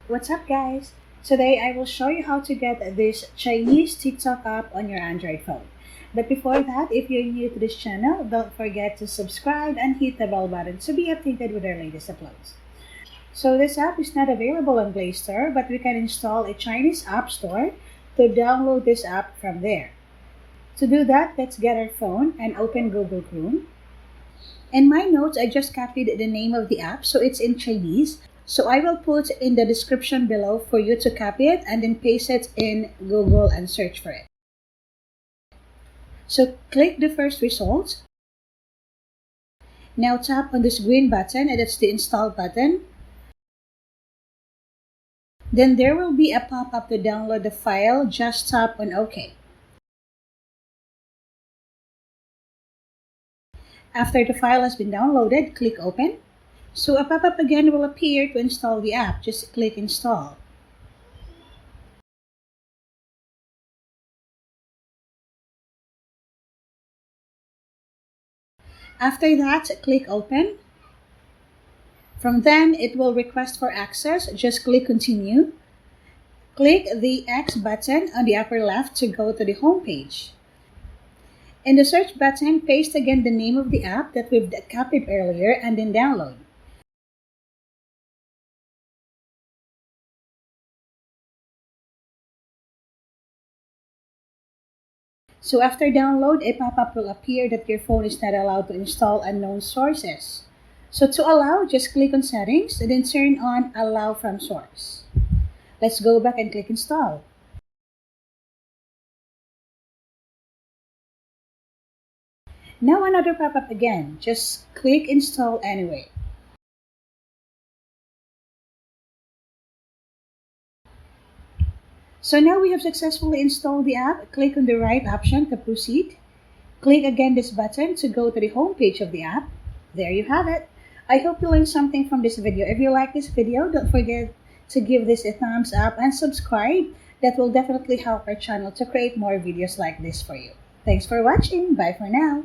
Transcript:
What's up, guys? Today I will show you how to get this Chinese TikTok app on your Android phone. But before that, if you're new to this channel, don't forget to subscribe and hit the bell button to be updated with our latest uploads. So this app is not available on Play Store, but we can install a Chinese app store to download this app from there. To do that, let's get our phone and open Google Chrome. In my notes, I just copied the name of the app, so it's in Chinese. So I will put in the description below for you to copy it and then paste it in Google and search for it. So click the first result. Now tap on this green button, and that's the install button. Then there will be a pop-up to download the file. Just tap on OK. After the file has been downloaded, click Open. So a pop-up again will appear to install the app. Just click Install. After that, click Open. From then, it will request for access. Just click Continue. Click the X button on the upper left to go to the home page. In the search button, paste again the name of the app that we've copied earlier and then download. So after download, a pop-up will appear that your phone is not allowed to install unknown sources. So to allow, just click on Settings and then turn on Allow from Source. Let's go back and click Install. Now another pop-up again. Just click Install anyway. So now we have successfully installed the app. Click on the right option to proceed. Click again this button to go to the home page of the app. There you have it. I hope you learned something from this video. If you like this video, don't forget to give this a thumbs up and subscribe. That will definitely help our channel to create more videos like this for you. Thanks for watching. Bye for now.